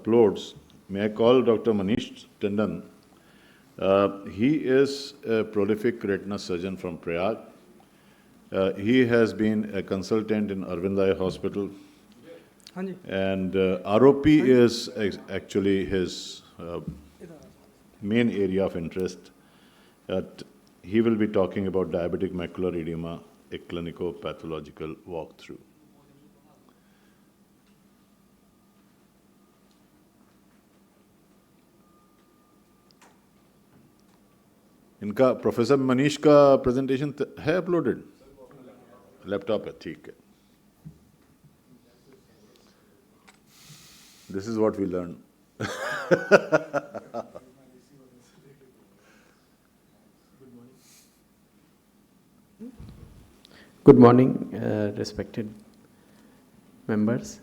Uploads. May I call Dr. Manish Tandon? He is a prolific retina surgeon from Prayag. He has been a consultant in Arvindai Hospital. And ROP is actually his main area of interest. He will be talking about diabetic macular edema, a clinical pathological walkthrough. इनका professor Manish का presentation है uploaded laptop है ठीक है this is what we learn Good morning, respected members.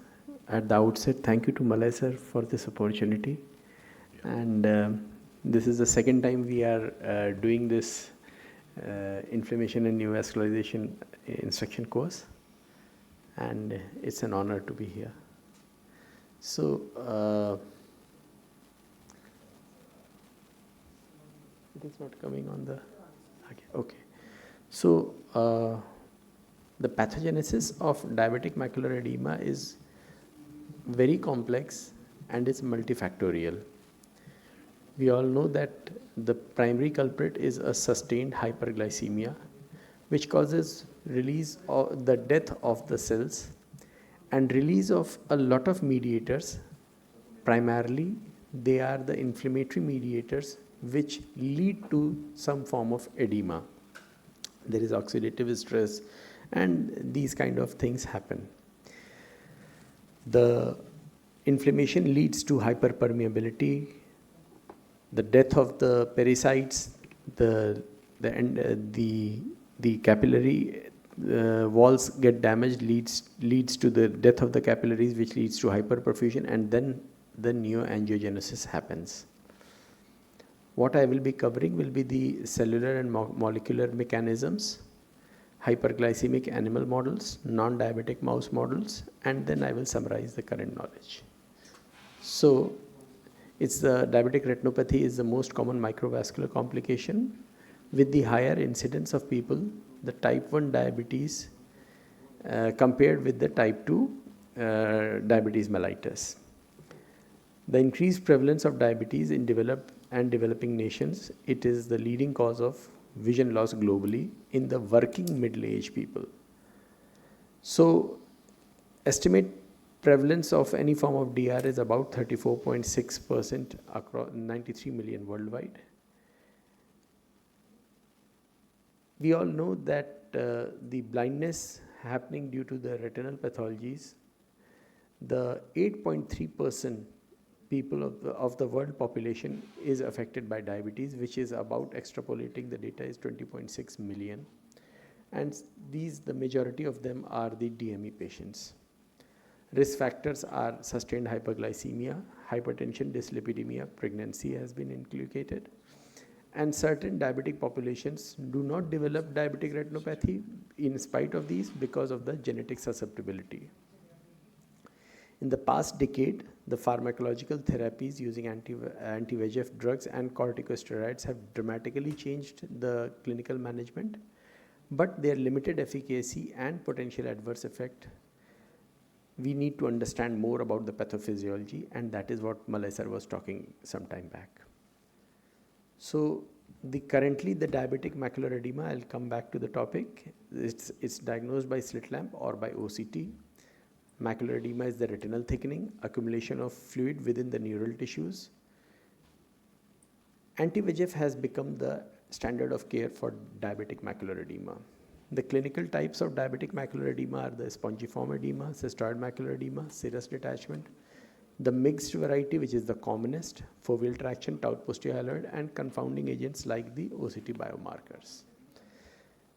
At the outset, thank you to Malay sir for this opportunity. And this is the second time we are doing this inflammation and neovascularization instruction course. And it's an honor to be here. So, it is not coming on the, okay. So, the pathogenesis of diabetic macular edema is very complex and it's multifactorial. We all know that the primary culprit is a sustained hyperglycemia, which causes release of the death of the cells and release of a lot of mediators. Primarily, they are the inflammatory mediators which lead to some form of edema. There is oxidative stress, and these kind of things happen. The inflammation leads to hyperpermeability, the death of the pericytes, the capillary walls get damaged, leads to the death of the capillaries, which leads to hyperperfusion, and then the neoangiogenesis happens. What I will be covering will be the cellular and molecular mechanisms, hyperglycemic animal models, non-diabetic mouse models, and then I will summarize the current knowledge. So, it's the diabetic retinopathy is the most common microvascular complication with the higher incidence of people, the type 1 diabetes compared with the type 2 diabetes mellitus. The increased prevalence of diabetes in developed and developing nations, it is the leading cause of vision loss globally in the working middle-aged people. So, estimate prevalence of any form of DR is about 34.6% across 93 million worldwide. We all know that the blindness happening due to the retinal pathologies, the 8.3% people of the world population is affected by diabetes, which is about, extrapolating the data, is 20.6 million. And the majority of them are the DME patients. Risk factors are sustained hyperglycemia, hypertension, dyslipidemia, pregnancy has been inculcated. And certain diabetic populations do not develop diabetic retinopathy in spite of these because of the genetic susceptibility. In the past decade, the pharmacological therapies using anti-VEGF drugs and corticosteroids have dramatically changed the clinical management, but their limited efficacy and potential adverse effect, we need to understand more about the pathophysiology, and that is what Malay sir was talking some time back. So, currently the diabetic macular edema, I'll come back to the topic. It's diagnosed by slit lamp or by OCT. Macular edema is the retinal thickening, accumulation of fluid within the neural tissues. Anti-VEGF has become the standard of care for diabetic macular edema. The clinical types of diabetic macular edema are the spongiform edema, cystoid macular edema, serous detachment, the mixed variety, which is the commonest, foveal traction, tau posterior hyaloid, and confounding agents like the OCT biomarkers.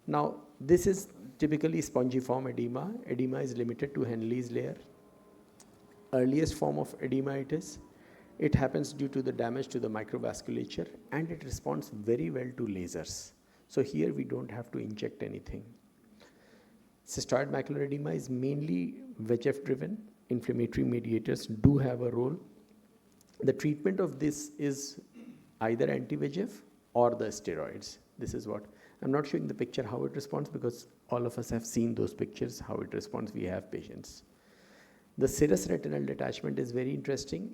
Now, this is typically spongiform edema. Edema is limited to Henle's layer. Earliest form of edema it happens due to the damage to the microvasculature, and it responds very well to lasers. So here we don't have to inject anything. Cystoid macular edema is mainly VEGF driven. Inflammatory mediators do have a role. The treatment of this is either anti-VEGF or the steroids. This is what, I'm not showing the picture how it responds because all of us have seen those pictures, how it responds. We have patients. The serous retinal detachment is very interesting.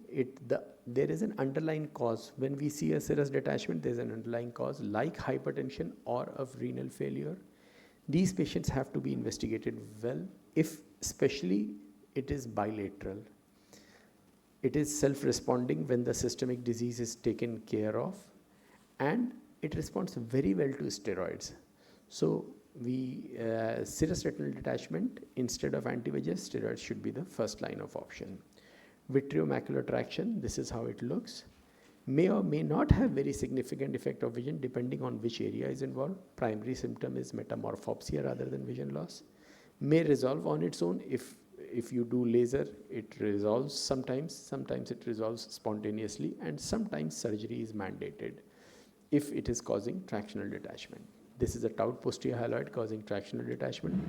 There is an underlying cause. When we see a serous detachment, there is an underlying cause like hypertension or of renal failure. These patients have to be investigated well, if especially it is bilateral. It is self-responding when the systemic disease is taken care of, and it responds very well to steroids. So serous retinal detachment instead of anti-VEGF, steroids should be the first line of option. Vitreomacular traction, this is how it looks. May or may not have very significant effect of vision depending on which area is involved. Primary symptom is metamorphopsia rather than vision loss. May resolve on its own. If you do laser, it resolves sometimes it resolves spontaneously, and sometimes surgery is mandated if it is causing tractional detachment. This is a taut posterior hyaloid causing tractional detachment.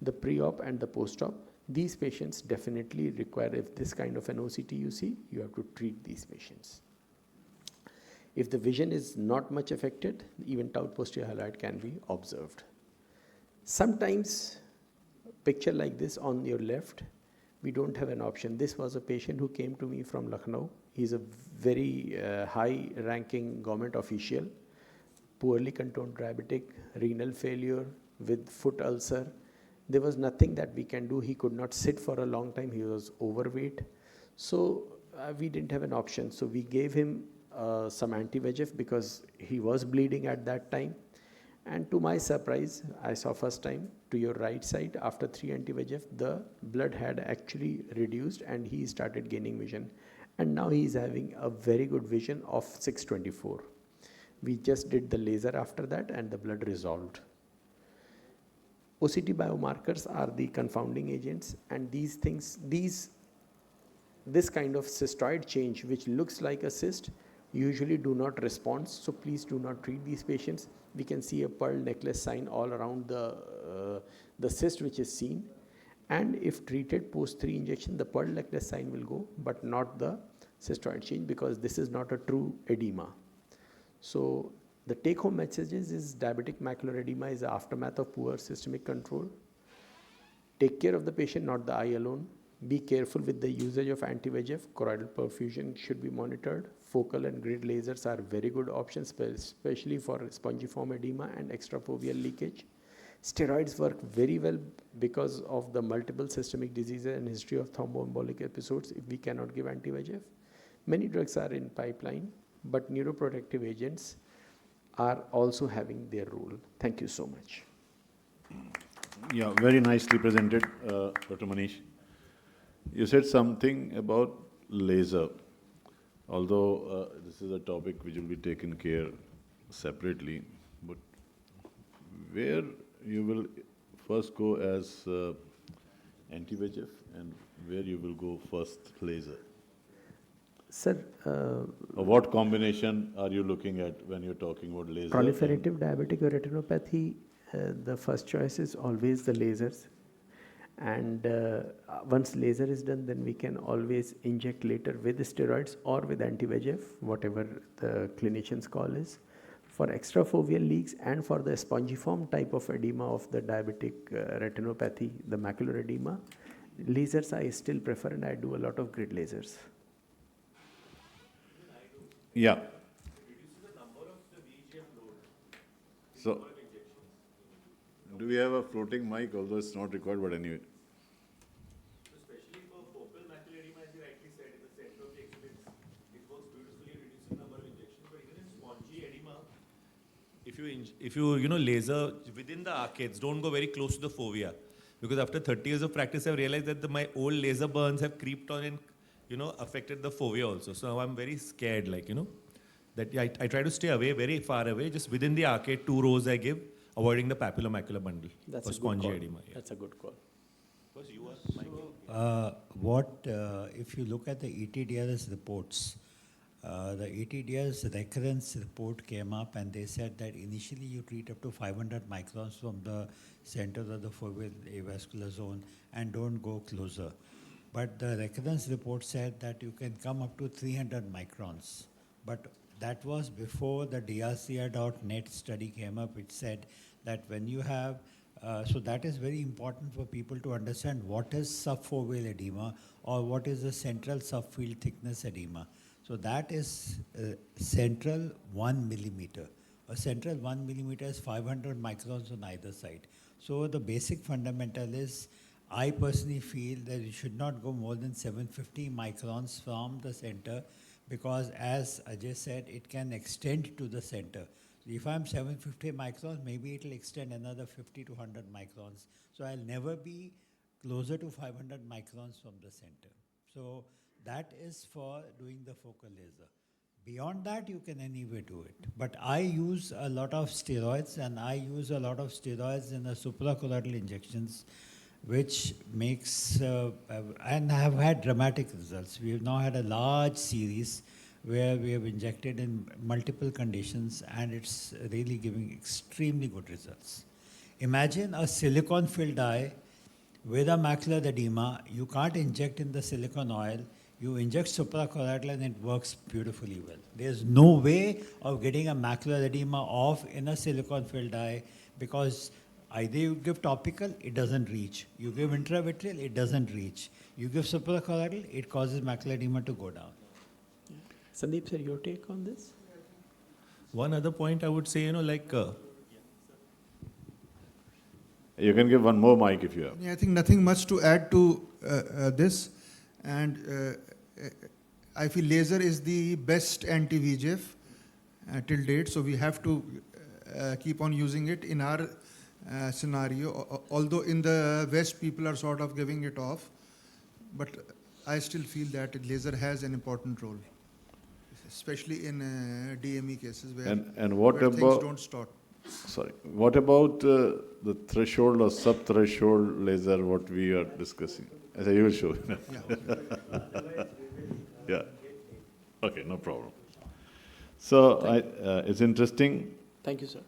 The pre-op and the post-op, these patients definitely require, if this kind of an OCT you see, you have to treat these patients. If the vision is not much affected, even taut posterior hyaloid can be observed. Sometimes, picture like this on your left, we don't have an option. This was a patient who came to me from Lucknow. He's a very high-ranking government official, poorly controlled diabetic, renal failure with foot ulcer. There was nothing that we can do. He could not sit for a long time. He was overweight. So we didn't have an option. So we gave him some anti-VEGF because he was bleeding at that time. And to my surprise, I saw first time to your right side, after 3 anti-VEGF, the blood had actually reduced and he started gaining vision. And now he is having a very good vision of 624. We just did the laser after that and the blood resolved. OCT biomarkers are the confounding agents, and these things, this kind of cystoid change which looks like a cyst usually do not respond, so please do not treat these patients. We can see a pearl necklace sign all around the cyst which is seen, and if treated post 3 injection, the pearl necklace sign will go, but not the cystoid change, because this is not a true edema. So the take-home messages is diabetic macular edema is the aftermath of poor systemic control. Take care of the patient, not the eye alone. Be careful with the usage of anti-VEGF. Choroidal perfusion should be monitored. Focal and grid lasers are very good options, especially for spongiform edema and extrafoveal leakage. Steroids work very well because of the multiple systemic diseases and history of thromboembolic episodes if we cannot give anti-VEGF. Many drugs are in pipeline, but neuroprotective agents are also having their role. Thank you so much. Yeah, very nicely presented, Dr. Manish. You said something about laser, although this is a topic which will be taken care separately, but where you will first go as anti-VEGF and where you will go first laser? Sir, what combination are you looking at when you're talking about laser? Proliferative diabetic retinopathy, the first choice is always the lasers. And once laser is done, then we can always inject later with steroids or with anti-VEGF, whatever the clinician's call is. For extrafoveal leaks and for the spongiform type of edema of the diabetic retinopathy, the macular edema, lasers I still prefer, and I do a lot of grid lasers. Yeah. So, do we have a floating mic? Although it's not required, but anyway. Especially for focal macular edema, as you rightly said, in the center of the exhibits, it works beautifully, reducing number of injections. But even in spongy edema, if you laser within the arcades, don't go very close to the fovea, because after 30 years of practice, I've realized that my old laser burns have creeped on and affected the fovea also. So now I'm very scared, that I try to stay away, very far away, just within the arcade, 2 rows I give, avoiding the papulomacular bundle. That's for a good spongy call. edema. Yeah. That's a good call. Because you are if you look at the ETDRS reports, the ETDRS recurrence report came up and they said that initially you treat up to 500 microns from the center of the foveal avascular zone and don't go closer. But the recurrence report said that you can come up to 300 microns. But that was before the DRCR.net study came up, which said that when you have, so that is very important for people to understand what is subfoveal edema or what is the central subfield thickness edema. So that is central 1 millimeter. A central 1 millimeter is 500 microns on either side. So the basic fundamental is, I personally feel that you should not go more than 750 microns from the center, because as Ajay said, it can extend to the center. So if I'm 750 microns, maybe it will extend another 50 to 100 microns. So I'll never be closer to 500 microns from the center. So that is for doing the focal laser. Beyond that, you can anyway do it. But I use a lot of steroids, and I use a lot of steroids in the suprachoroidal injections, which makes, and have had dramatic results. We have now had a large series where we have injected in multiple conditions, and it's really giving extremely good results. Imagine a silicone-filled eye with a macular edema. You can't inject in the silicone oil. You inject suprachoroidal and it works beautifully well. There's no way of getting a macular edema off in a silicone-filled eye, because either you give topical, it doesn't reach. You give intravitreal, it doesn't reach. You give suprachoroidal, it causes macular edema to go down. Sandeep sir, your take on this? One other point I would say, You can give one more mic if you have. Yeah, I think nothing much to add to this, and I feel laser is the best anti-VEGF till date, so we have to keep on using it in our scenario, although in the West people are sort of giving it off, but I still feel that laser has an important role, especially in DME cases where, And what where things about, don't stop. sorry, what about the threshold or sub-threshold laser, what we are discussing? As I will show. Yeah. Yeah. Okay, no problem. So it's interesting. Thank you, sir.